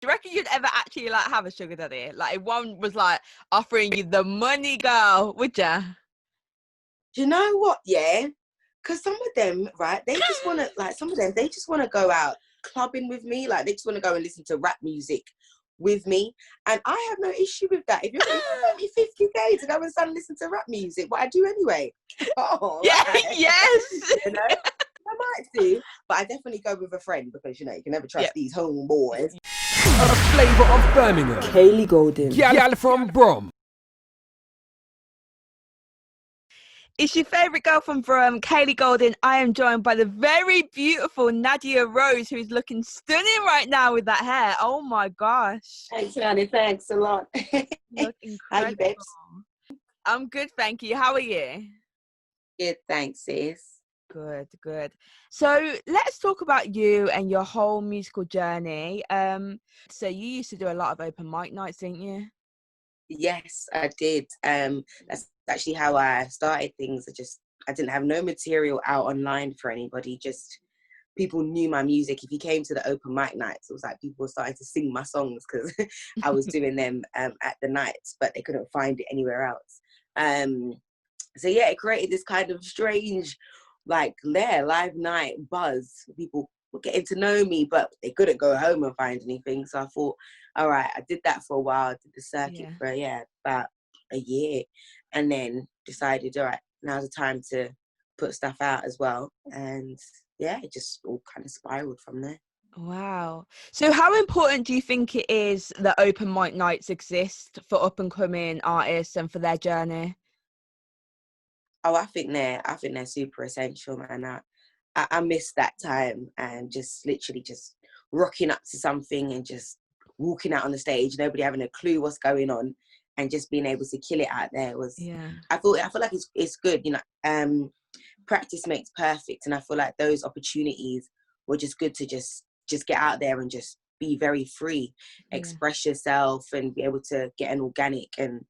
Do you reckon you'd ever actually like have a sugar daddy? Like if one was like offering you the money, girl, would ya? Do you know what? Yeah, because some of them, right? They just want to like some of them. They just want to go out clubbing with me. Like they just want to go and listen to rap music with me, and I have no issue with that. If you pay me 50K to go and listen to rap music, what I do anyway. Oh, Yeah, right. yes. You know, I might do, but I definitely go with a friend because you know you can never trust these homeboys. A flavour of Birmingham. Kaylee Golding. Gyal From Brum. It's your favourite girl from Brum, Kaylee Golding. I am joined by the very beautiful Nadia Rose, who's looking stunning right now with that hair. Oh my gosh. Thanks, Nadia. Thanks a lot. You look incredible. How you, babes? I'm good, thank you. How are you? Good, thanks, sis. Good, good. So let's talk about you and your whole musical journey. So you used to do a lot of open mic nights, didn't you? Yes, I did. That's actually how I started things. I didn't have no material out online for anybody. Just people knew my music. If you came to the open mic nights, it was like people were starting to sing my songs because I was doing them at the nights, but they couldn't find it anywhere else. So yeah, it created this kind of strange, like live night buzz. People were getting to know me, but they couldn't go home and find anything. So I thought, all right, I did that for a while. I did the circuit for about a year, and then decided, all right, now's the time to put stuff out as well. And yeah, it just all kind of spiraled from there. Wow. So how important do you think it is that open mic nights exist for up and coming artists and for their journey? Oh, I think they're super essential, man. I miss that time and just literally just rocking up to something and just walking out on the stage, nobody having a clue what's going on, and just being able to kill it out there was. Yeah. I feel like it's good, you know. Practice makes perfect, and I feel like those opportunities were just good to just get out there and just be very free, express yourself, and be able to get an organic and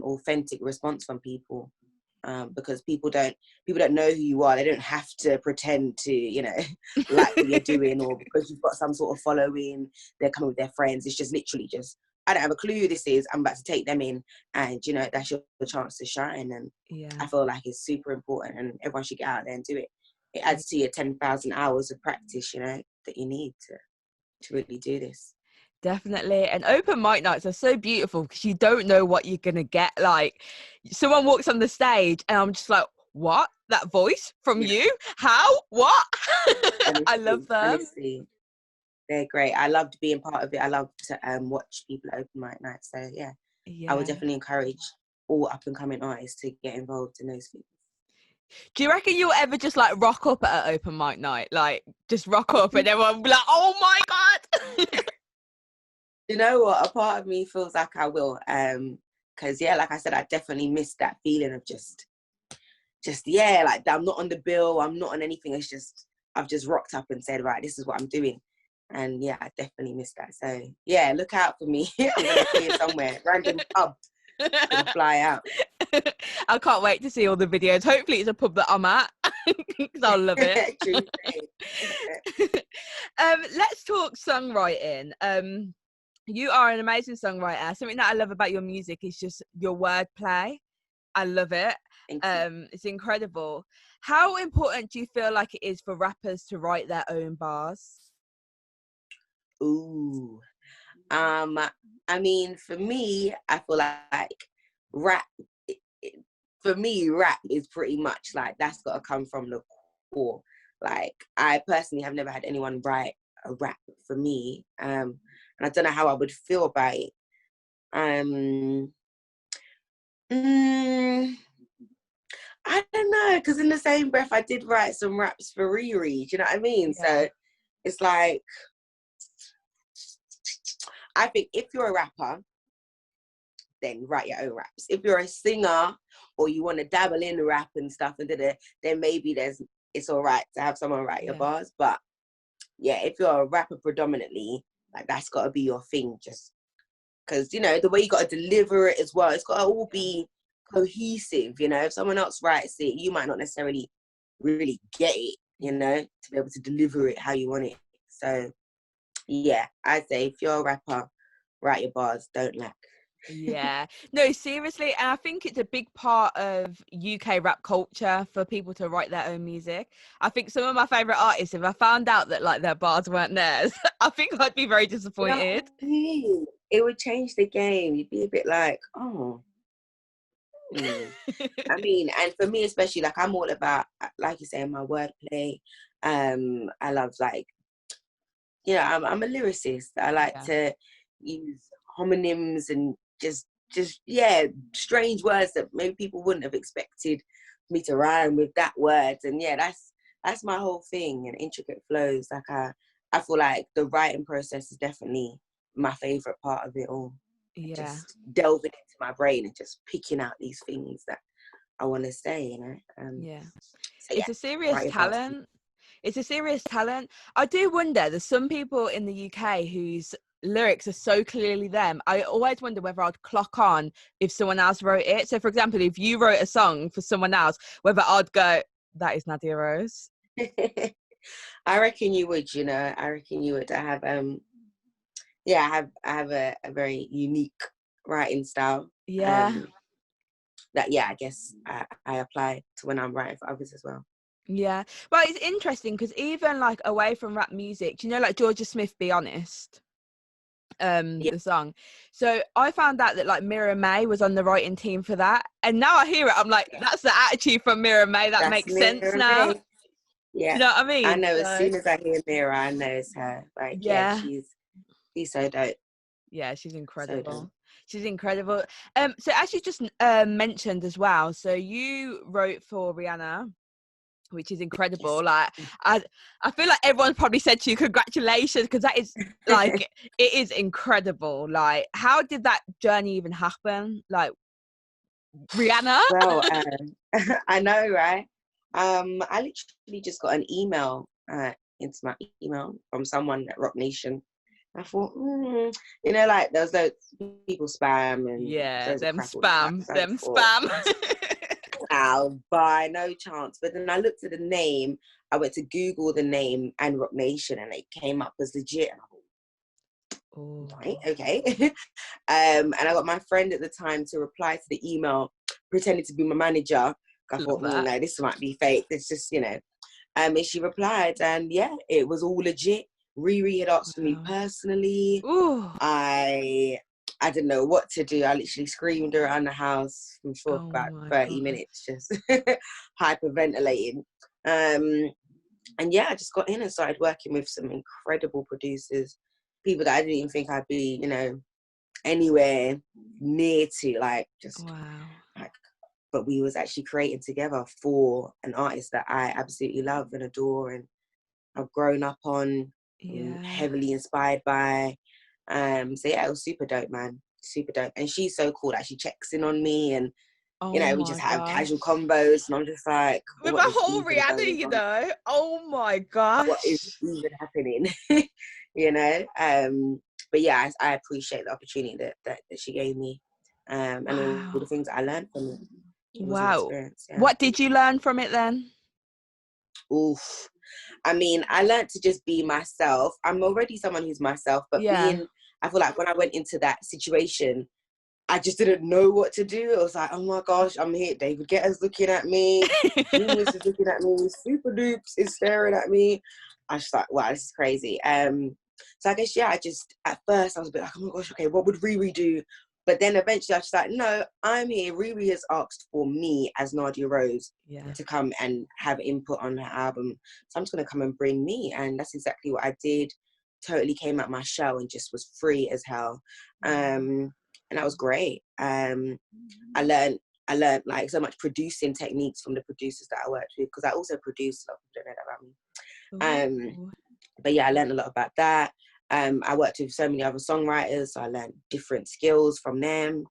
authentic response from people. Because people don't know who you are. They don't have to pretend to, like what you're doing, or because you've got some sort of following, they're coming with their friends. It's just literally just, I don't have a clue who this is. I'm about to take them in, and that's your chance to shine. And I feel like it's super important, and everyone should get out there and do it. It adds to your 10,000 hours of practice, that you need to really do this. Definitely. And open mic nights are so beautiful because you don't know what you're going to get. Like someone walks on the stage and I'm just like, what? That voice from you? How? What? I love them. Honestly, they're great. I loved being part of it. I love to watch people at open mic nights. So yeah, I would definitely encourage all up and coming artists to get involved in those things. Do you reckon you'll ever just like rock up at an open mic night? Like just rock up and everyone will be like, oh my God. You know what? A part of me feels like I will. Because like I said, I definitely missed that feeling of just like I'm not on the bill, I'm not on anything. It's just I've just rocked up and said, right, this is what I'm doing. And yeah, I definitely missed that. So yeah, look out for me. I'm gonna see it somewhere, random pub. Gonna fly out. I can't wait to see all the videos. Hopefully it's a pub that I'm at because I'll love it. Let's talk songwriting. You are an amazing songwriter. Something that I love about your music is just your wordplay. I love it. It's incredible. How important do you feel like it is for rappers to write their own bars? Ooh. I mean, for me, I feel like rap, rap is pretty much like, that's got to come from the core. Like, I personally have never had anyone write a rap for me. And I don't know how I would feel about it. I don't know, because in the same breath, I did write some raps for Riri. Do you know what I mean? Yeah. So it's like, I think if you're a rapper, then write your own raps. If you're a singer or you want to dabble in the rap and stuff, and then maybe it's all right to have someone write your bars. But yeah, if you're a rapper predominantly, like that's got to be your thing, just because the way you got to deliver it as well, it's got to all be cohesive. If someone else writes it, you might not necessarily really get it, to be able to deliver it how you want it. So yeah, I'd say if you're a rapper, write your bars, don't lack. Yeah, no, seriously, and I think it's a big part of UK rap culture for people to write their own music. I think some of my favorite artists, if I found out that like their bars weren't theirs, I think I'd be very You know what disappointed. I mean? It would change the game. You'd be a bit like, oh. I mean, and for me especially, like I'm all about, like you say, my wordplay. I love like, I'm a lyricist. I like Yeah, to use homonyms and just yeah, strange words that maybe people wouldn't have expected me to rhyme with that words. And yeah, that's my whole thing. And intricate flows. Like I feel like the writing process is definitely my favorite part of it all. yeah, Just delving into my brain and just picking out these things that I want to say, yeah. So yeah, It's a serious write your parts. talent. It's a serious talent. I do wonder, there's some people in the UK whose lyrics are so clearly them. I always wonder whether I'd clock on if someone else wrote it. So, for example, if you wrote a song for someone else, whether I'd go, that is Nadia Rose. I reckon you would, I reckon you would. I have a very unique writing style. Yeah. That yeah, I guess I apply to when I'm writing for others as well. Yeah. Well, it's interesting because even like away from rap music, do you know like Georgia Smith, Be Honest? Yeah, The song. So I found out that like Mira May was on the writing team for that. And now I hear it, I'm like, that's the attitude from Mira May. That that's makes sense Mira now. May. Do Yeah, you know what I I mean? know. As So soon as I hear Mira, I know it's her. Like, yeah, yeah. she's so dope. Yeah, she's So dope. incredible. She's incredible. So as you just mentioned as well, so you wrote for Rihanna, which is incredible. Yes. Like I feel like everyone's probably said to you congratulations, because that is like it is incredible. Like how did that journey even happen? Like Rihanna? Well, I know, right? I literally just got an email into my email from someone at Rock Nation. I thought, like there's those people spam and Yeah, those are them crap all the time. spam, So I them just thought, spam. I'll buy no chance. But then I looked at the name. I went to Google the name and Rock Nation, and it came up as legit. And I Oh, thought, right, okay. And I got my friend at the time to reply to the email, pretending to be my manager. I love thought, that. no, this might be fake. It's just, and she replied, and yeah, it was all legit. Riri had asked for me Wow. personally. Ooh. I didn't know what to do. I literally screamed around the house for Oh about my 30 god. minutes, just hyperventilating. And yeah, I just got in and started working with some incredible producers, people that I didn't even think I'd be, anywhere near to, like, just Wow. like, but we was actually creating together for an artist that I absolutely love and adore and I've grown up on, Yeah. heavily inspired by. So yeah, it was super dope, man. Super dope. And she's so cool that she checks in on me and, Oh we just my have gosh. casual combos and I'm just like, With what a is whole even Rihanna, going you on? know. Oh my What is gosh. even happening? you know? But yeah, I appreciate the opportunity that she gave me. And all the Wow. things that I learned from it. It was an Wow. experience, yeah. What did you learn from it then? Oof. I mean, I learned to just be myself. I'm already someone who's myself, but Yeah. I feel like when I went into that situation, I just didn't know what to do. It was like, oh my gosh, I'm here. David Guetta's looking at me. Genius is looking at me. Super Dupes is staring at me. I was like, wow, this is crazy. So I guess, yeah, at first I was a bit like, oh my gosh, okay, what would Riri do? But then eventually I was just like, no, I'm here. Riri has asked for me as Nadia Rose Yeah. to come and have input on her album. So I'm just going to come and bring me. And that's exactly what I did. Totally came out my shell and just was free as hell. And that was great. I learned like so much producing techniques from the producers that I worked with, because I also produce. A lot of people don't know that about me. Ooh. But yeah, I learned a lot about that. I worked with so many other songwriters, so I learned different skills from them.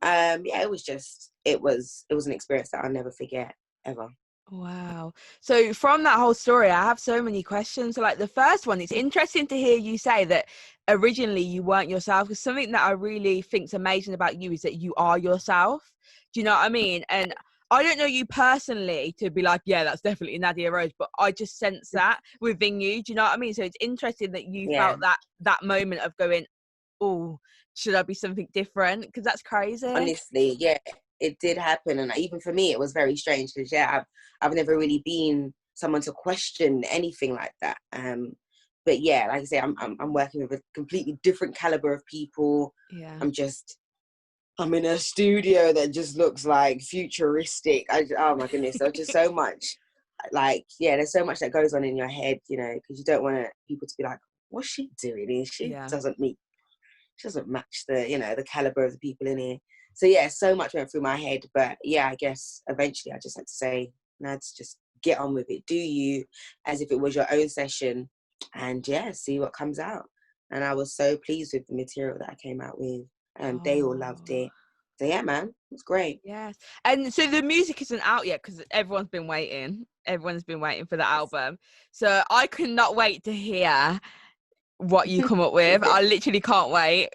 Yeah, it was an experience that I'll never forget ever. Wow. So from that whole story, I have so many questions. So like the first one, it's interesting to hear you say that originally you weren't yourself, because something that I really think is amazing about you is that you are yourself. Do you know what I mean? And I don't know you personally to be like, yeah, that's definitely Nadia Rose, but I just sense that within you. Do you know what I mean? So it's interesting that you felt that moment of going, oh, should I be something different? Because that's crazy. Honestly, yeah, it did happen, and even for me, it was very strange because I've never really been someone to question anything like that. But yeah, like I say, I'm working with a completely different caliber of people. Yeah. I'm in a studio that just looks like futuristic. Oh my goodness, there's just so much. Like, yeah, there's so much that goes on in your head, you know, because you don't want people to be like, what's she doing? She doesn't match the, you know, the caliber of the people in here. So yeah, so much went through my head. But yeah, I guess eventually I just had to say, Nads, just get on with it. Do you as if it was your own session, and yeah, see what comes out. And I was so pleased with the material that I came out with. They all loved it. So yeah, man, it's great. Yes. And so the music isn't out yet because everyone's been waiting. Everyone's been waiting for the album. So I cannot wait to hear what you come up with. I literally can't wait.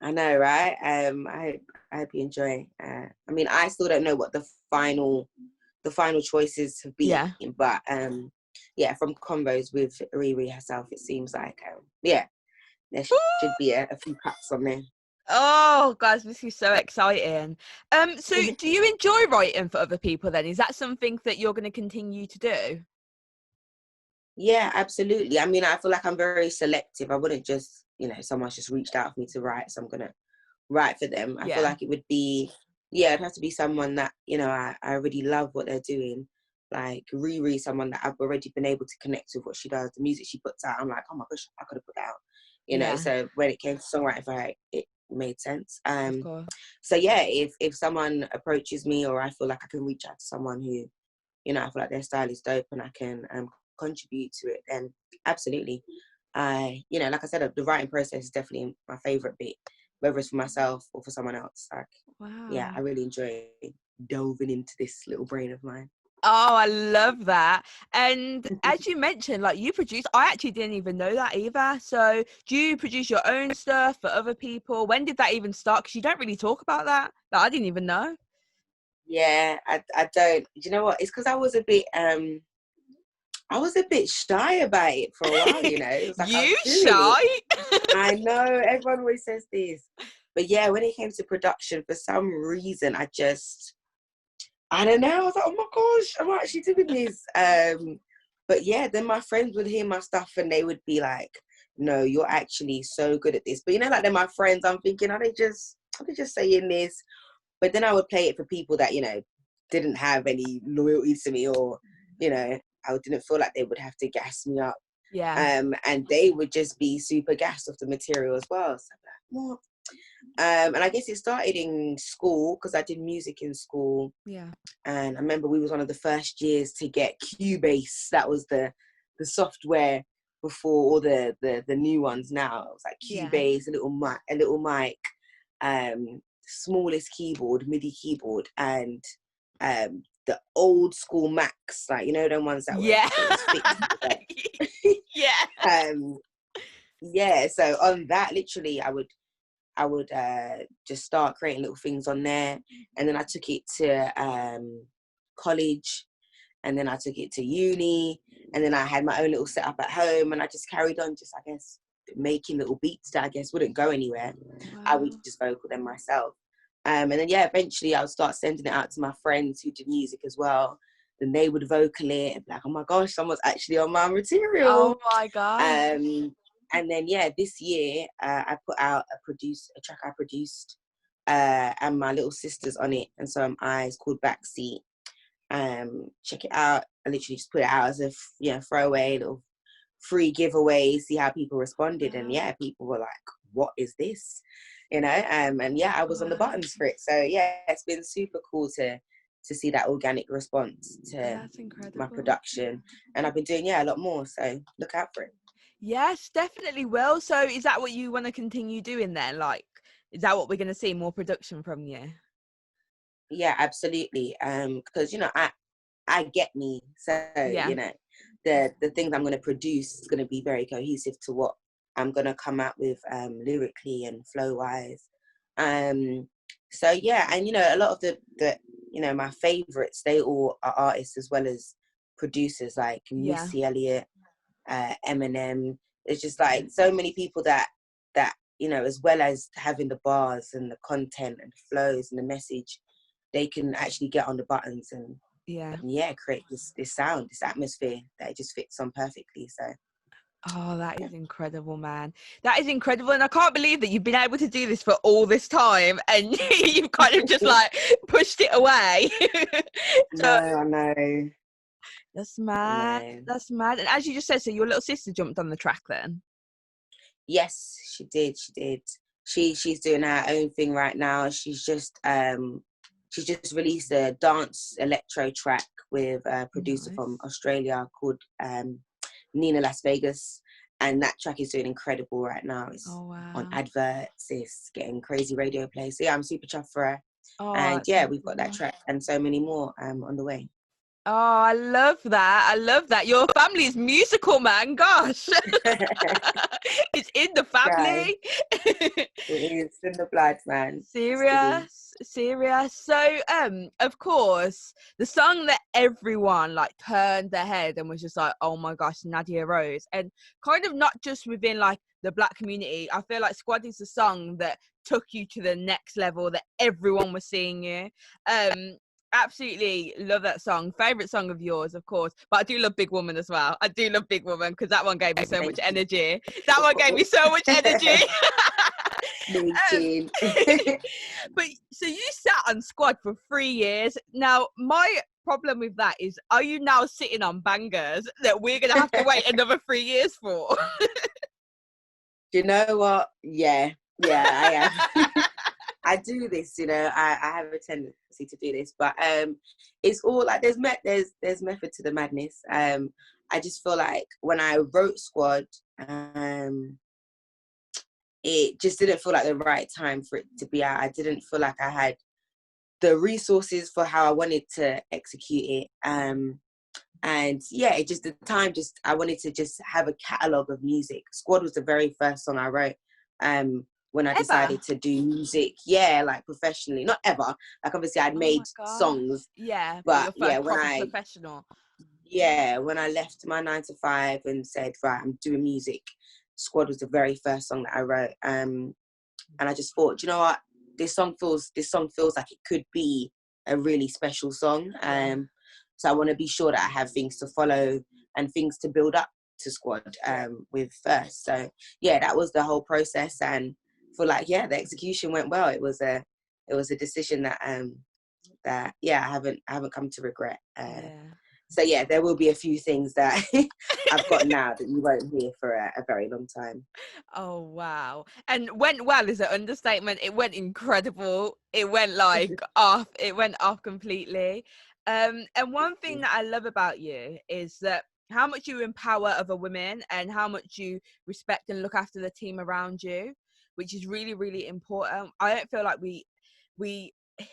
I know, right? I hope you enjoy. I mean, I still don't know what the final choices have been, but yeah, from convos with Riri herself, it seems like there should be a few cuts on there. Oh, guys, this is so exciting. So do you enjoy writing for other people then? Is that something that you're going to continue to do? Yeah, absolutely. I mean, I feel like I'm very selective. I wouldn't just, you know, someone's just reached out for me to write, so I'm going to write for them. I feel like it would be, it'd have to be someone that, you know, I already love what they're doing. Like Riri, someone that I've already been able to connect with what she does, the music she puts out. I'm like, oh my gosh, I could have put that out. You know, so when it came to songwriting for her, it made sense. Of course. So yeah, if someone approaches me, or I feel like I can reach out to someone who, you know, I feel like their style is dope and I can contribute to it, then absolutely. You know, like I said, the writing process is definitely my favorite bit, whether it's for myself or for someone else. Like, yeah, I really enjoy delving into this little brain of mine. Oh, I love that. And as you mentioned, like you produce, I actually didn't even know that either. So do you produce your own stuff for other people? When did that even start? Because you don't really talk about that. Like, I didn't even know. Yeah, I don't. Do you know what? It's because I was a bit shy about it for a while, you know. It was like You shy? I know, everyone always says this. But yeah, when it came to production, for some reason, I don't know. I was like, oh my gosh, I'm actually doing this. But yeah, then my friends would hear my stuff and they would be like, no, you're actually so good at this. But you know, like they're my friends. I'm thinking, are they just saying this? But then I would play it for people that, you know, didn't have any loyalty to me, or, you know, I didn't feel like they would have to gas me up. Yeah. And they would just be super gassed of the material as well. So I'm like, what? And I guess it started in school because I did music in school. Yeah. And I remember we was one of the first years to get Cubase. That was the software before all the new ones now. It was like Cubase, a little mic, smallest keyboard, MIDI keyboard, and the old school Macs, like, you know, them ones that were fixed. Yeah. So on that, literally, I would just start creating little things on there, and then I took it to college, and then I took it to uni, and then I had my own little setup at home, and I just carried on, just, I guess, making little beats that I guess wouldn't go anywhere. Wow. I would just vocal them myself. And then eventually I would start sending it out to my friends who did music as well. Then they would vocal it and be like, oh my gosh, someone's actually on my material. Oh my god. And then this year I put out a track I produced, and my little sister's on it, and so am I. It's called Backseat. Check it out. I literally just put it out as a throwaway little free giveaway, see how people responded. And people were like, what is this, you know? And I was on the buttons for it. So it's been super cool to see that organic response to my production. And I've been doing a lot more, so look out for it. Yes, definitely will. So is that what you want to continue doing then? Like, is that what we're going to see, more production from you? Yeah, absolutely. Because, you know, I get me. So, you know, the things I'm going to produce is going to be very cohesive to what I'm going to come out with lyrically and flow-wise. So, yeah, and, you know, a lot of the you know, my favorites, they all are artists as well as producers, like Yeah. Missy Elliott, Eminem. It's just like so many people that you know, as well as having the bars and the content and the flows and the message, they can actually get on the buttons and create this sound, this atmosphere that it just fits on perfectly. So oh, that is incredible, man. That is incredible. And I can't believe that you've been able to do this for all this time and you've kind of just like pushed it away. So, no, I know. That's mad. That's mad. And as you just said, so your little sister jumped on the track then? Yes, she did. She's doing her own thing right now. She's just released a dance electro track with a producer from Australia called Nina Las Vegas, and that track is doing incredible right now. It's on adverts, it's getting crazy radio play. So yeah, I'm super chuffed for her. And yeah, we've got that track and so many more on the way. Oh, I love that. I love that. Your family is musical, man. Gosh. It's in the family. It is in the blood, man. Serious. So, of course, the song that everyone like turned their head and was just like, oh my gosh, Nadia Rose. And kind of not just within like the Black community. I feel like Squad is the song that took you to the next level, that everyone was seeing you. Absolutely love that song. Favorite song of yours, of course, but I do love Big Woman as well. I do love Big Woman because that one gave me so much energy. That one gave me so much energy. Me too. But so you sat on Squad for 3 years. Now my problem with that is, are you now sitting on bangers that we're gonna have to wait another 3 years for? You know what? Yeah, I am. I do this, you know. I have a tendency to do this, but it's all like there's method to the madness. I just feel like when I wrote Squad, it just didn't feel like the right time for it to be out. I didn't feel like I had the resources for how I wanted to execute it. And yeah, it just, the time just, I wanted to just have a catalogue of music. Squad was the very first song I wrote. When I decided to do music, like professionally, not ever. Like obviously I'd made songs. Yeah, but when professional. Yeah, when I left my 9 to 5 and said, right, I'm doing music, Squad was the very first song that I wrote. And I just thought, you know what, this song feels like it could be a really special song. So I want to be sure that I have things to follow and things to build up to Squad with first. So yeah, that was the whole process, and for like, the execution went well. It was a decision that I haven't come to regret. So yeah, there will be a few things that I've got now that you won't hear for a very long time. Oh wow. And went well is an understatement. It went incredible. It went like off. It went off completely. And one thing that I love about you is that how much you empower other women and how much you respect and look after the team around you, which is really, really important. I don't feel like we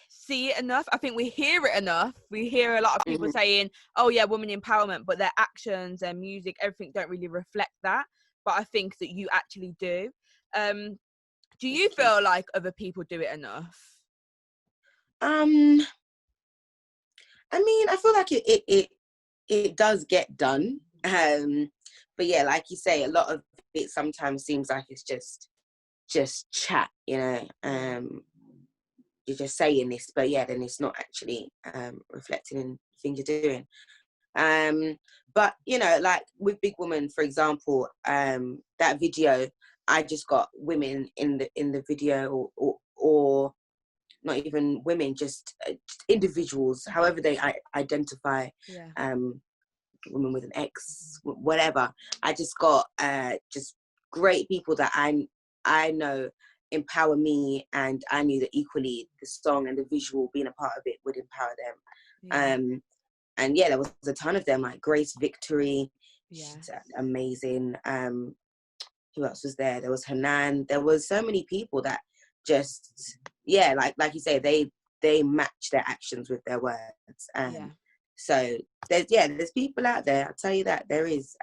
see it enough. I think we hear it enough. We hear a lot of people saying, oh yeah, women empowerment, but their actions, their music, everything don't really reflect that. But I think that you actually do. Do you feel like other people do it enough? I mean, I feel like it does get done. But yeah, like you say, a lot of it sometimes seems like it's just chat, you know. You're just saying this, but yeah, then it's not actually reflecting in things you're doing. But you know, like with Big Woman, for example, that video, I just got women in the video, or not even women, just individuals, however they identify, women with an X, whatever. I just got just great people that I know empower me, and I knew that equally the song and the visual, being a part of it, would empower them. And yeah, there was a ton of them, like Grace Victory, she's amazing. Who else was there? There was Hanan. There was so many people that just, like you say, they match their actions with their words. So there's people out there, I'll tell you that, there is.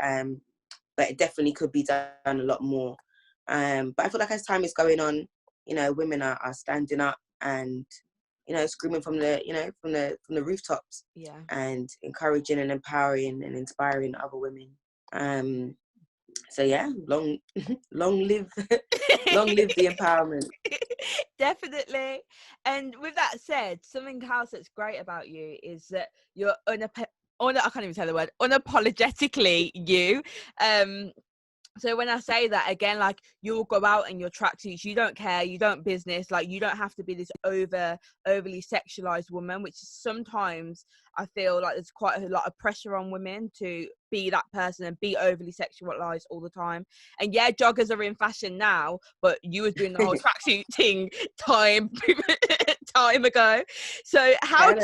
But it definitely could be done a lot more. But I feel like as time is going on, you know, women are standing up, and, you screaming from the, from the rooftops, and encouraging and empowering and inspiring other women. So yeah, long live the empowerment. Definitely. And with that said, something else that's great about you is that you're I can't even say the word, unapologetically you. So when I say that again, like, you'll go out in your tracksuits, you don't care, you don't business, like, you don't have to be this overly sexualized woman, which sometimes I feel like there's quite a lot of pressure on women to be that person and be overly sexualized all the time. And yeah, joggers are in fashion now, but you was doing the whole tracksuit thing time ago. So how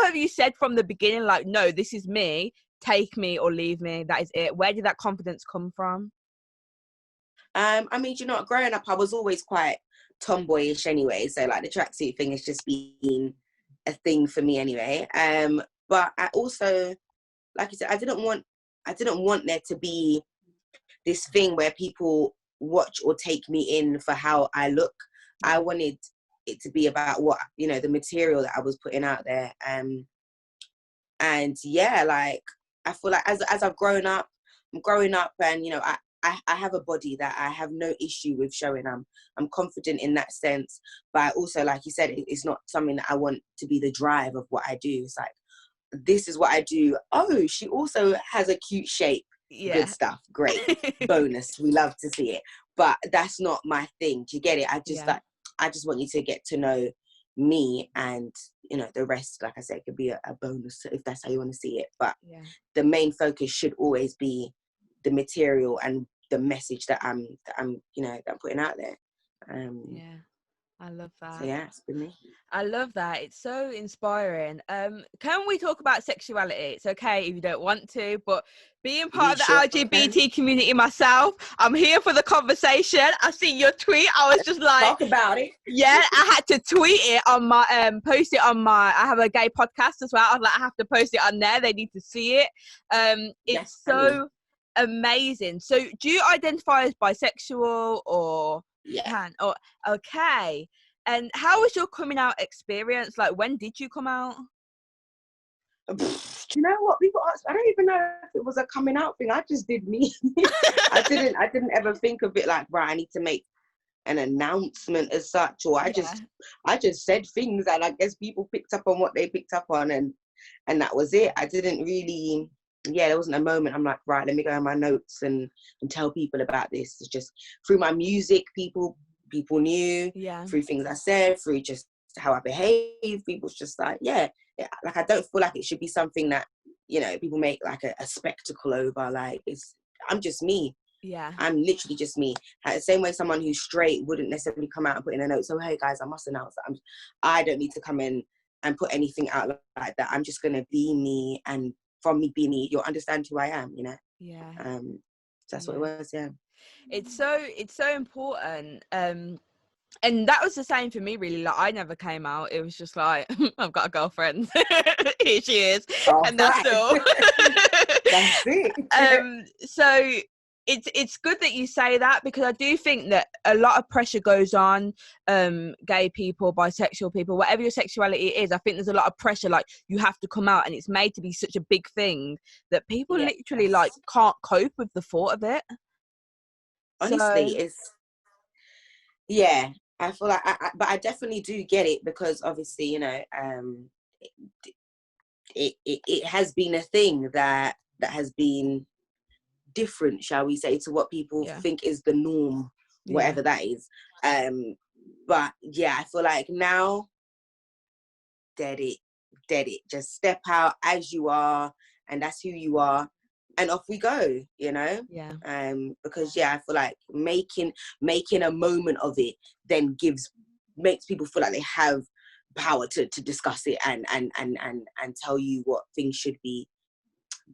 have you said from the beginning, like, no, this is me, take me or leave me, that is it? Where did that confidence come from? I mean, growing up, I was always quite tomboyish anyway. So like the tracksuit thing has just been a thing for me anyway. But I also, like you said, I didn't want there to be this thing where people watch or take me in for how I look. I wanted it to be about what, the material that I was putting out there. And yeah, like, I feel like as I've grown up, I'm growing up, and I have a body that I have no issue with showing. I'm confident in that sense, but I also, like you said, it's not something that I want to be the drive of what I do. It's like, this is what I do. Oh, she also has a cute shape. Yeah. Good stuff. Great. Bonus. We love to see it. But that's not my thing. Do you get it? I just want you to get to know me, and the rest, like I said, could be a bonus if that's how you want to see it. But the main focus should always be the material and the message that I'm putting out there. I love that. So yeah, it's been me. I love that. It's so inspiring. Can we talk about sexuality? It's okay if you don't want to, but being part of the LGBT community myself, I'm here for the conversation. I see your tweet. I was just like, talk about it. Yeah, I had to tweet it on my post it on my. I have a gay podcast as well. I was like, I have to post it on there. They need to see it. It's so amazing. So, do you identify as bisexual or pan? Or okay? And how was your coming out experience? Like, when did you come out? Do you know what people ask? I don't even know if it was a coming out thing. I just did me. I didn't ever think of it like, right, I need to make an announcement as such, or I just said things, and I guess people picked up on what they picked up on, and that was it. I didn't really, there wasn't a moment I'm like, right, let me go in my notes and tell people about this. It's just through my music, people knew, through things I said, through just how I behave. People's just like, like, I don't feel like it should be something that, people make like a spectacle over. Like, I'm just me. I'm literally just me. The same way someone who's straight wouldn't necessarily come out and put in a note, so hey guys, I must announce that I don't need to come in and put anything out like that. I'm just gonna be me, and from me being me, you'll understand who I am, that's what it was. It's so important. And that was the same for me, really. Like, I never came out. It was just like, I've got a girlfriend. Here she is. And that's all. That's it. So it's good that you say that, because I do think that a lot of pressure goes on gay people, bisexual people, whatever your sexuality is. I think there's a lot of pressure, like, you have to come out, and it's made to be such a big thing that people literally like can't cope with the thought of it. Honestly, I feel like but I definitely do get it, because obviously, it has been a thing that has been different, shall we say, to what people think is the norm, whatever that is. But I feel like now, dead it. Just step out as you are, and that's who you are, and off we go, because I feel like making a moment of it then makes people feel like they have power to discuss it and tell you what things should be.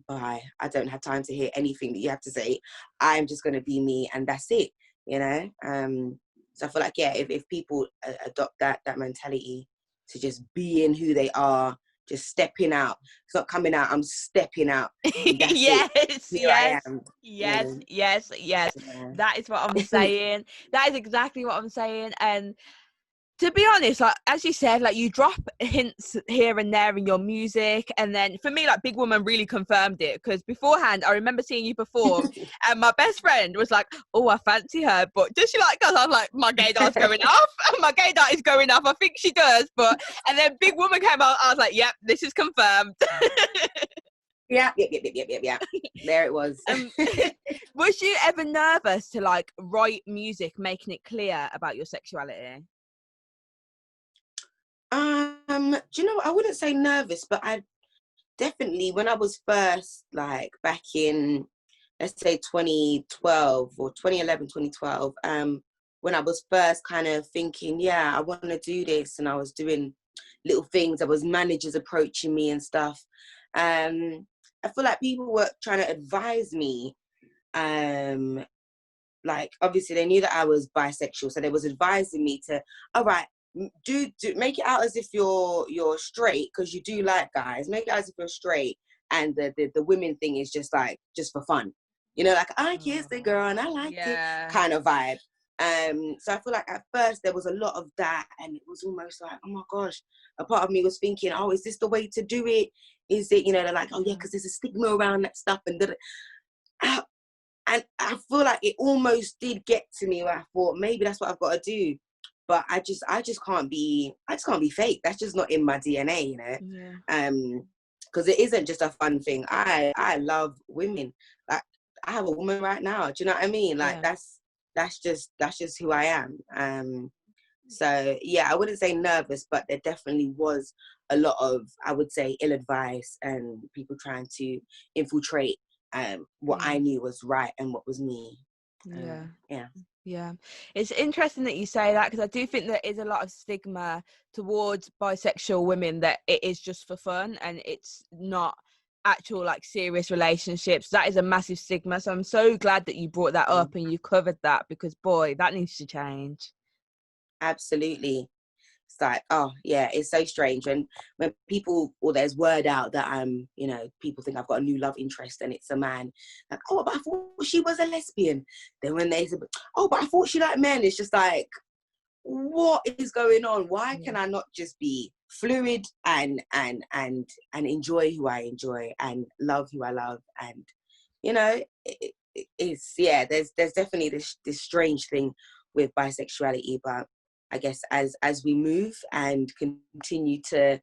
Bye. I don't have time to hear anything that you have to say. I'm just going to be me, and that's it, so I feel like if people adopt that mentality to just being who they are, just stepping out. It's not coming out, I'm stepping out. Yes. That is what I'm saying. That is exactly what I'm saying. And To be honest, like as you said, like you drop hints here and there in your music, and then for me, like Big Woman really confirmed it, because beforehand I remember seeing you perform and my best friend was like, oh, I fancy her, but does she like us? I was like, my gaydar is going off. My gaydar is going off. I think she does, but and then Big Woman came out, I was like, yep, this is confirmed. Yeah. There it was. Was you ever nervous to like write music making it clear about your sexuality? Do you know what? I wouldn't say nervous, but I definitely, when I was first, like back in, let's say 2012 or 2011, 2012, when I was first kind of thinking, yeah, I want to do this, and I was doing little things, there was managers approaching me and stuff. I feel like people were trying to advise me. Like, obviously they knew that I was bisexual, so they was advising me to, all right, do make it out as if you're straight, because you do like guys. Make it out as if you're straight, and the women thing is just for fun, you know, like I kissed the girl and I liked it kind of vibe. So I feel like at first there was a lot of that, and it was almost like, oh my gosh, a part of me was thinking, oh, is this the way to do it? Is it, you know, they're like, oh yeah, because there's a stigma around that stuff, and I feel like it almost did get to me where I thought maybe that's what I've got to do. But I just can't be fake. That's just not in my DNA, you know. Yeah. Because it isn't just a fun thing. I love women. Like, I have a woman right now. Do you know what I mean? Like, that's just who I am. So yeah, I wouldn't say nervous, but there definitely was a lot of, I would say, ill advice and people trying to infiltrate what I knew was right and what was me. Yeah, it's interesting that you say that, because I do think there is a lot of stigma towards bisexual women, that it is just for fun and it's not actual like serious relationships. That is a massive stigma, so I'm so glad that you brought that up and you covered that, because boy, that needs to change. Absolutely. It's like, oh yeah, it's so strange when people, or there's word out that I'm, you know, people think I've got a new love interest and it's a man. Like, oh, but I thought she was a lesbian. Then when they say, oh, but I thought she liked men, it's just like, what is going on? Why can I not just be fluid and enjoy who I enjoy and love who I love? And you know, it's there's definitely this strange thing with bisexuality, but I guess as we move and continue to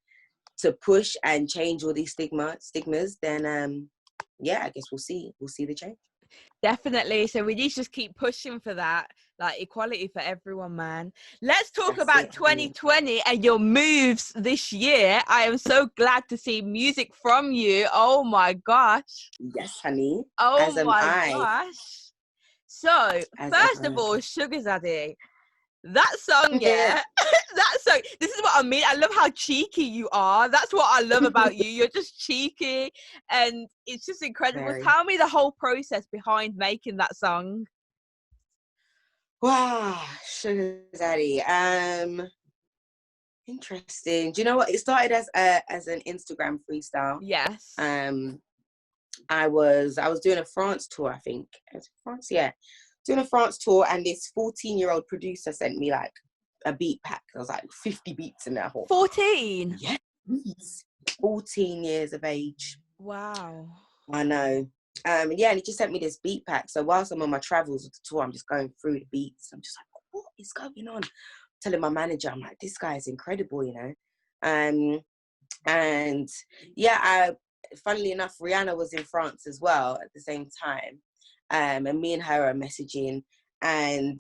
push and change all these stigmas, then I guess we'll see the change. Definitely. So we need to just keep pushing for that, like equality for everyone, man. Let's talk about 2020 and your moves this year. I am so glad to see music from you. Oh my gosh. Yes, honey. Oh my gosh. So first of all, Sugar Zaddy. That song, that song, this is what I mean. I love how cheeky you are. That's what I love about you. You're just cheeky and it's just incredible. Very. Tell me the whole process behind making that song. Wow, Sugar Zaddy. Interesting. Do you know what? It started as an Instagram freestyle. Yes. I was doing a France tour, I think. France, yeah. Doing a France tour, and this 14-year-old producer sent me like a beat pack. There was like 50 beats in that whole. 14? Yes. 14 years of age. Wow. I know. And he just sent me this beat pack. So whilst I'm on my travels with the tour, I'm just going through the beats. I'm just like, what is going on? Telling my manager, I'm like, this guy is incredible, you know. And yeah, funnily enough, Rihanna was in France as well at the same time. And me and her are messaging, and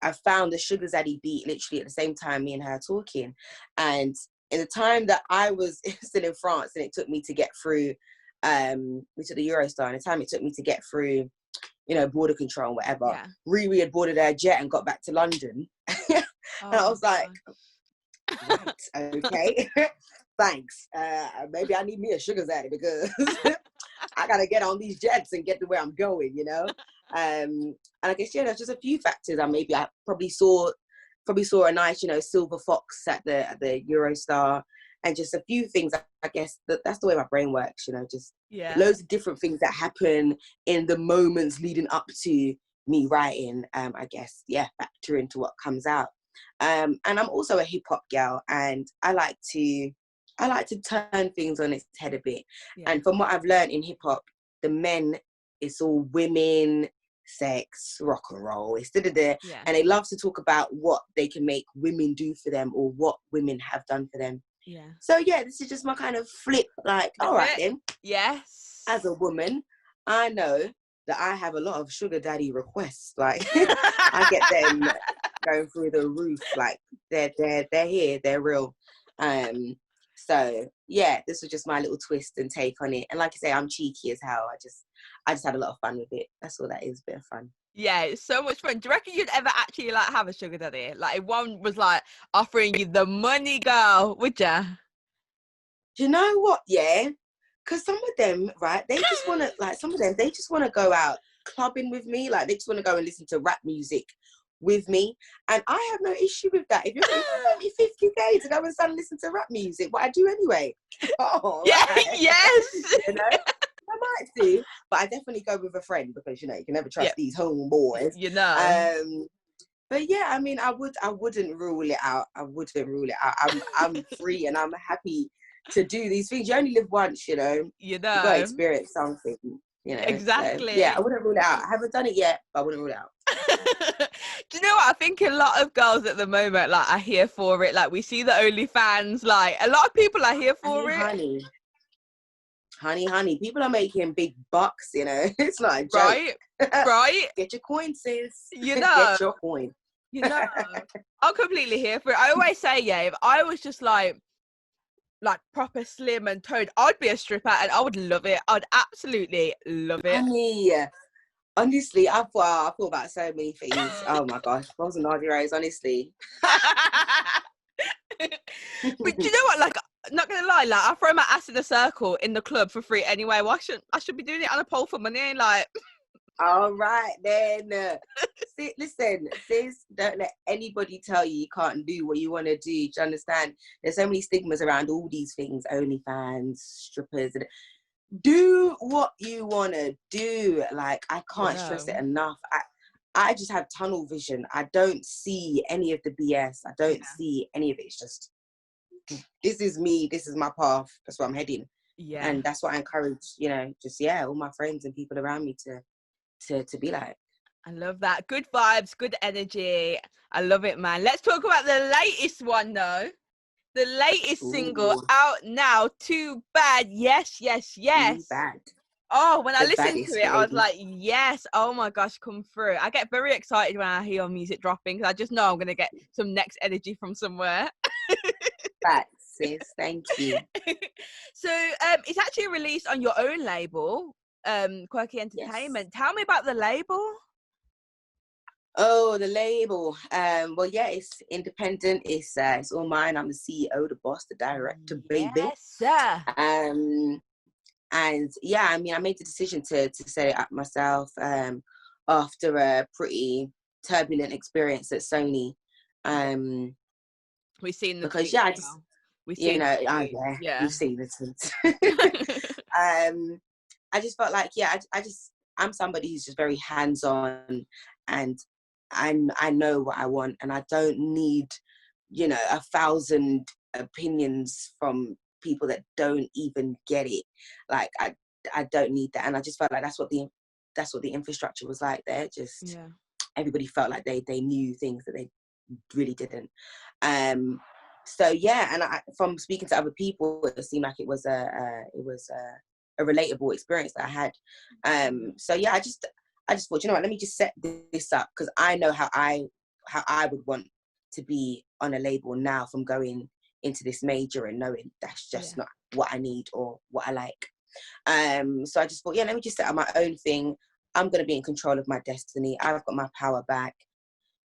I found the Sugar Zaddy beat literally at the same time me and her talking. And in the time that I was still in France, and it took me to get through, we took the Eurostar, and the time it took me to get through, you know, border control and whatever, Riri had boarded her jet and got back to London. And I was like, right, okay, thanks. Maybe I need me a Sugar Zaddy, because I gotta get on these jets and get to where I'm going, you know. And I guess there's just a few factors. I probably saw a nice, you know, silver fox at the Eurostar, and just a few things. I guess that's the way my brain works, you know. Just loads of different things that happen in the moments leading up to me writing. I guess factor into what comes out. And I'm also a hip hop girl, and I like to turn things on its head a bit. Yeah. And from what I've learned in hip hop, the men, it's all women, sex, rock and roll. It's Yeah. and they love to talk about what they can make women do for them or what women have done for them. Yeah. So yeah, this is just my kind of flip. Like, all right then. Yes. As a woman, I know that I have a lot of sugar daddy requests. Like, I get them going through the roof. Like, they're here, they're real. So yeah, this was just my little twist and take on it. And like I say, I'm cheeky as hell. I just had a lot of fun with it. That's all that is, a bit of fun. Yeah, it's so much fun. Do you reckon you'd ever actually like have a sugar daddy? Like if one was like offering you the money, girl, would ya? Do you know what? Yeah, because some of them, right? They just want to they just want to go out clubbing with me. Like they just want to go and listen to rap music with me, and I have no issue with that. If you pay me 50k to go and listen to rap music, what I do anyway. Oh, Yeah, right. yes. You know, I might do, but I definitely go with a friend because you can never trust these homeboys. You know. But yeah, I mean, I wouldn't rule it out. I wouldn't rule it out. I'm free and I'm happy to do these things. You only live once, you know. You got to experience something, you know. Exactly. So, yeah, I wouldn't rule it out. I haven't done it yet, but I wouldn't rule it out. Do you know what? I think a lot of girls at the moment, like, are here for it. Like, we see the OnlyFans. Like, a lot of people are here for it. Honey. People are making big bucks, you know. It's not a joke. Right? Right? Get your coin, sis. You know. Get your coin. You know. I'm completely here for it. I always say, yeah, if I was just like proper slim and toned, I'd be a stripper and I would love it. I'd absolutely love it. Honey, honestly, I thought about so many things. Oh my gosh, I was Nadia, honestly. But do you know what? Like, not gonna lie, like I throw my ass in a circle in the club for free anyway. Why I should be doing it on a pole for money? Like, all right then. Listen, sis, don't let anybody tell you can't do what you want to do. Do you understand? There's so many stigmas around all these things: OnlyFans, strippers. Do what you want to do. Like, I can't stress it enough. I just have tunnel vision. I don't see any of the BS. I don't see any of it. It's just, this is me. This is my path. That's where I'm heading. Yeah. And that's what I encourage, all my friends and people around me to be like. I love that. Good vibes, good energy. I love it, man. Let's talk about the latest one, though. The latest single out now, Too Bad. Yes. Too bad. Oh, when I listened to it, I was like, yes. Oh my gosh, come through. I get very excited when I hear your music dropping because I just know I'm going to get some next energy from somewhere. Thanks, sis. Thank you. So it's actually released on your own label, Quirky Entertainment. Yes. Tell me about the label. Oh, the label. Well, yeah, it's independent. It's all mine. I'm the CEO, the boss, the director, baby. Yes, sir. And yeah, I mean, I made the decision to set it up myself after a pretty turbulent experience at Sony. We've seen the because we've seen you've seen the tweets. I just felt like I'm somebody who's just very hands-on, and I know what I want, and I don't need 1,000 opinions from people that don't even get it. Like I don't need that, and I just felt like that's what the infrastructure was like there. Just everybody felt like they knew things that they really didn't. So yeah, and from speaking to other people, it seemed like it was a relatable experience that I had. So yeah, I just thought, let me just set this up because I know how I would want to be on a label now, from going into this major and knowing that's just not what I need or what I like. So I just thought, let me just set up my own thing. I'm going to be in control of my destiny. I've got my power back.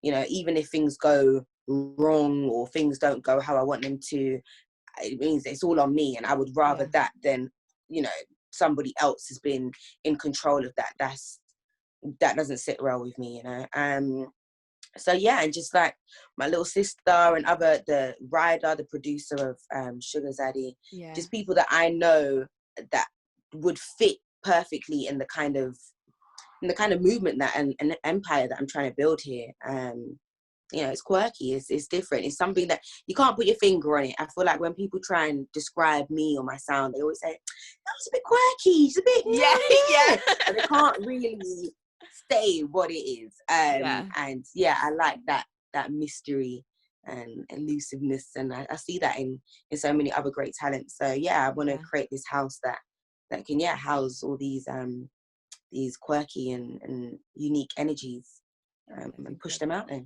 Even if things go wrong or things don't go how I want them to, it means it's all on me, and I would rather that than somebody else has been in control of that. That doesn't sit well with me. So yeah, and just like my little sister and the Ryder, the producer of Sugar Zaddy, just people that I know that would fit perfectly in the kind of movement that and empire that I'm trying to build here. you know, it's quirky, it's different, it's something that you can't put your finger on it. I feel like when people try and describe me or my sound, they always say, that was a bit quirky, it's a bit, Yeah. but they can't really say what it is. Yeah. And yeah, I like that mystery and elusiveness, and I see that in so many other great talents. So yeah, I want to create this house that can house all these quirky and unique energies, and push them out there.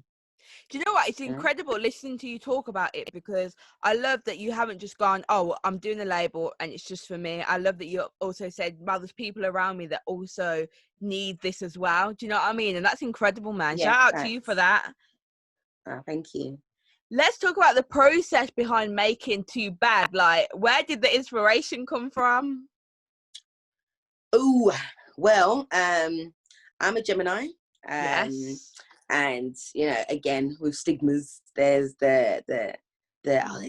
Do you know what? It's incredible listening to you talk about it, because I love that you haven't just gone, oh, I'm doing a label and it's just for me. I love that you also said, well, there's people around me that also need this as well. Do you know what I mean? And that's incredible, man. Yeah, Shout out to you for that. Thank you. Let's talk about the process behind making Too Bad. Like, where did the inspiration come from? Oh, well, I'm a Gemini. Yes. And, you know, again, with stigmas, there's the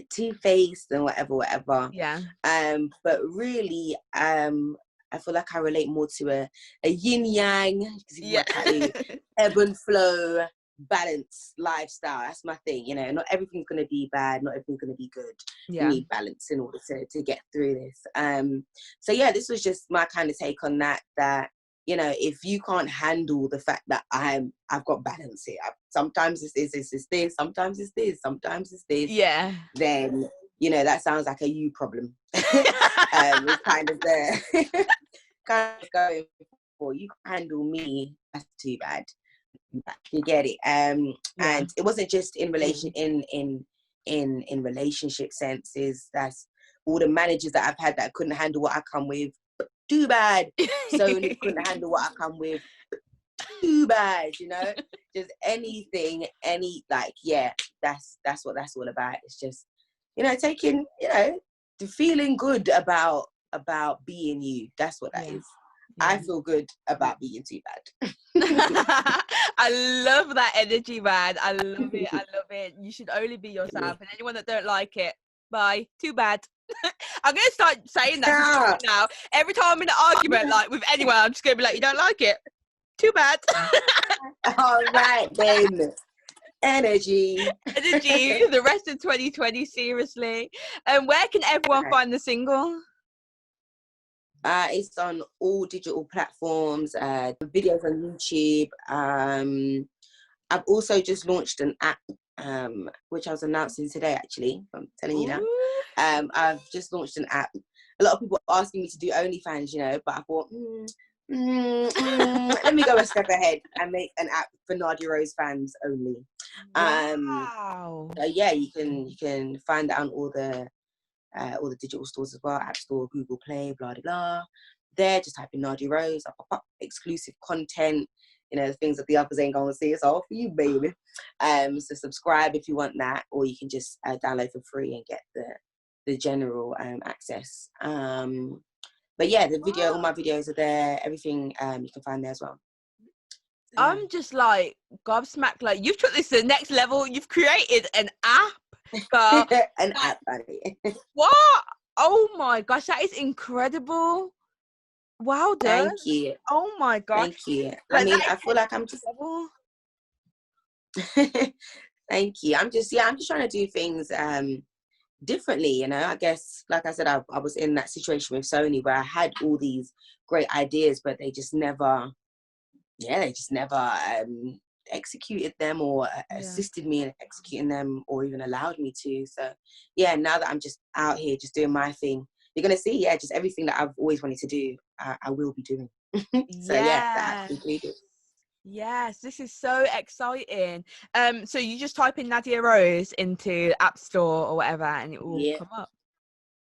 two-faced and whatever. Yeah. But really, I feel like I relate more to a yin-yang, ebb and flow, balanced lifestyle. That's my thing. You know, not everything's going to be bad, not everything's going to be good. You need balance in order to get through this. So yeah, this was just my kind of take on that, you know, if you can't handle the fact that I've got balance here, sometimes it's this, sometimes it's this, sometimes it's this, then, you know, that sounds like a you problem. It's kind of the kind of going for, you can't handle me, that's too bad. You get it. And it wasn't just in relation in relationship senses. That's all the managers that I've had that couldn't handle what I come with. Too bad. Sony couldn't handle what I come with. Too bad, you know. Just anything, that's what that's all about. It's just, you know, taking, you know, the feeling good about being you. That's what that is. I feel good about being too bad. I love that energy, man. I love it. I love it. You should only be yourself, and anyone that don't like it, bye. Too bad. I'm gonna start saying that now. Every time I'm in an argument, like with anyone, I'm just gonna be like, "You don't like it? Too bad." All right then. Energy. The rest of 2020, seriously. And where can everyone find the single? It's on all digital platforms, videos on YouTube. I've also just launched an app, which I was announcing today, actually. I'm telling you now. I've just launched an app. A lot of people are asking me to do OnlyFans, you know, but I thought, let me go a step ahead and make an app for Nadia Rose fans only. Wow. So yeah, you can find that on all the digital stores as well, App Store, Google Play, blah blah blah. There, just type in Nadia Rose, up, exclusive content, you know, the things that the others ain't gonna see. It's all for you, baby. So subscribe if you want that, or you can just download for free and get the general access. But yeah, the video, all my videos are there. Everything you can find there as well. I'm just like gobsmacked. Like, you've took this to the next level. You've created an app. An app, buddy. What? Oh my gosh, that is incredible. Wow, done. Thank you. Oh my gosh. Thank you. Like, I mean, I feel like I'm just thank you. I'm just trying to do things differently, you know. I guess, like I said, I was in that situation with Sony where I had all these great ideas, but they just never executed them or assisted me in executing them, or even allowed me to. So yeah, now that I'm just out here just doing my thing, you're gonna see just everything that I've always wanted to do, I will be doing. So that's included. Yes, this is so exciting. So you just type in Nadia Rose into App Store or whatever and it will come up.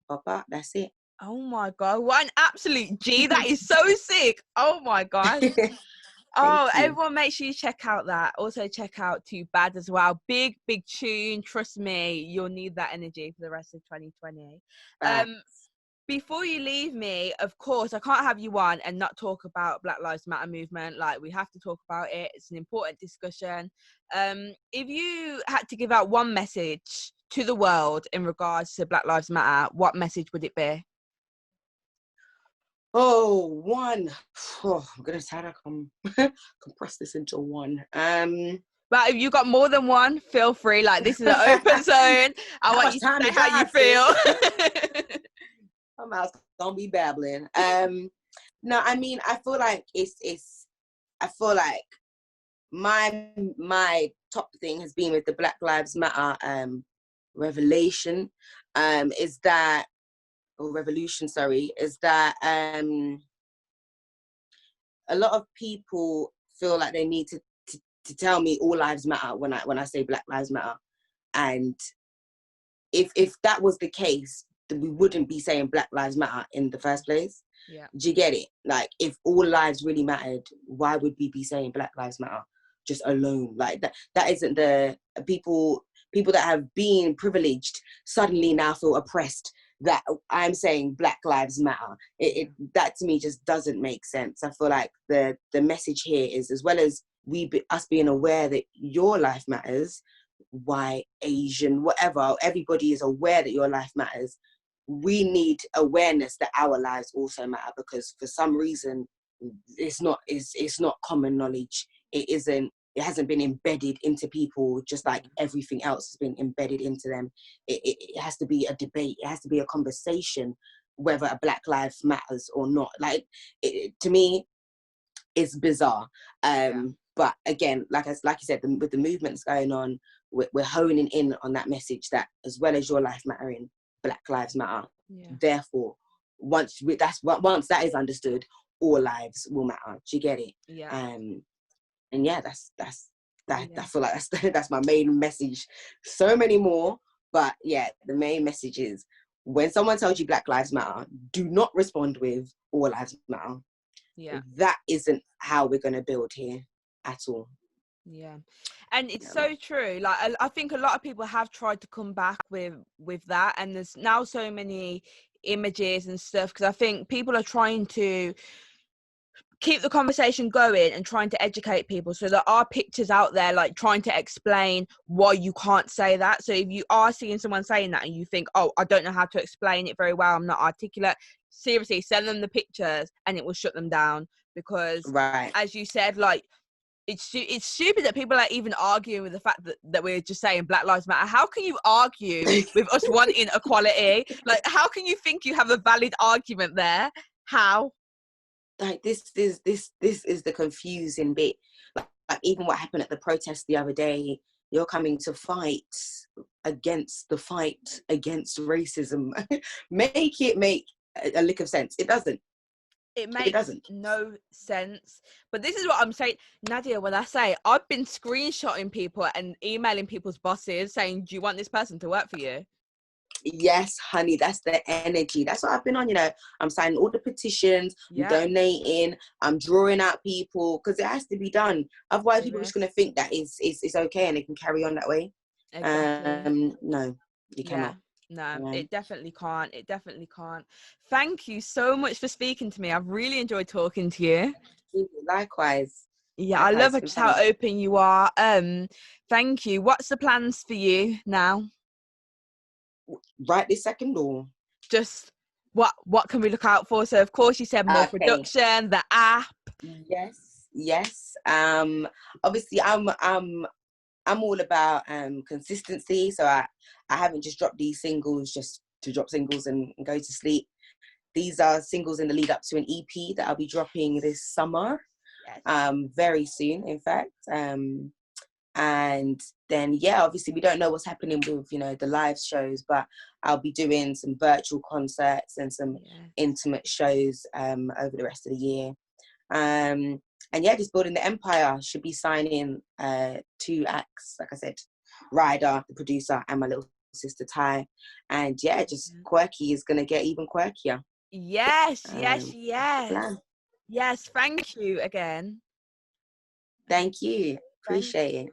Pop up, that's it. Oh my god, what an absolute G. That is so sick. Oh my gosh. Everyone make sure you check out that. Also check out Too Bad as well. Big tune. Trust me, you'll need that energy for the rest of 2020. Before you leave me, of course, I can't have you on and not talk about Black Lives Matter movement. Like, we have to talk about it. It's an important discussion. If you had to give out one message to the world in regards to Black Lives Matter, what message would it be? One. I'm gonna try to compress this into one. But if you got more than one, feel free. Like, this is an open zone. I want you to say how you feel. My mouth's gonna be babbling. No, I mean, I feel like I feel like my top thing has been with the Black Lives Matter revelation, is that, or revolution, sorry, is that a lot of people feel like they need to tell me all lives matter when I say Black Lives Matter. And if that was the case, then we wouldn't be saying Black Lives Matter in the first place. Yeah. Do you get it? Like, if all lives really mattered, why would we be saying Black Lives Matter just alone? Like, that isn't the people that have been privileged suddenly now feel oppressed that I'm saying Black Lives Matter. That to me just doesn't make sense. I feel like the message here is, as well as us being aware that your life matters, white, Asian, whatever, everybody is aware that your life matters. We need awareness that our lives also matter, because for some reason it's not common knowledge. It hasn't been embedded into people, just like everything else has been embedded into them. It has to be a debate, it has to be a conversation whether a Black life matters or not. Like, to me, it's bizarre. But again, like you said, with the movements going on, we're honing in on that message that as well as your life mattering, Black Lives Matter. Yeah. Therefore, once that is understood, all lives will matter. Do you get it? Yeah. And yeah, that's I feel like that's my main message. So many more, but yeah, the main message is, when someone tells you Black Lives Matter, do not respond with all lives matter. Yeah. That isn't how we're going to build here at all. Yeah. And it's so true. Like, I think a lot of people have tried to come back with that, and there's now so many images and stuff, because I think people are trying to keep the conversation going and trying to educate people. So there are pictures out there, like, trying to explain why you can't say that. So if you are seeing someone saying that and you think, oh, I don't know how to explain it very well, I'm not articulate, seriously, send them the pictures and it will shut them down. Because as you said, like, it's stupid that people are even arguing with the fact that we're just saying Black Lives Matter. How can you argue with us wanting equality? Like, how can you think you have a valid argument there? How? Like, this is the confusing bit. Like, even what happened at the protest the other day, you're coming to fight against racism. Make it make a lick of sense. It doesn't. It makes no sense. But this is what I'm saying, Nadia, when I say I've been screenshotting people and emailing people's bosses saying, do you want this person to work for you? Yes, honey, that's the energy. That's what I've been on, I'm signing all the petitions, I'm donating, I'm drawing out people, because it has to be done. Otherwise, people are just going to think that it's okay and they can carry on that way. Exactly. No, you cannot. No, it definitely can't. It definitely can't. Thank you so much for speaking to me. I've really enjoyed talking to you. Likewise. Yeah, I love just how open you are. Thank you. What's the plans for you now? Right this second, or just what can we look out for? So of course you said more production, the app. Yes. Obviously I'm all about consistency, so I haven't just dropped these singles just to drop singles and go to sleep. These are singles in the lead up to an EP that I'll be dropping this summer. Very soon, in fact. And then, obviously we don't know what's happening with, the live shows, but I'll be doing some virtual concerts and some intimate shows over the rest of the year. And just building the empire. Should be signing 2 acts, like I said, Ryder, the producer, and my little sister Ty. And just quirky is going to get even quirkier. Yes. Yes, thank you again. Thank you. Appreciate it.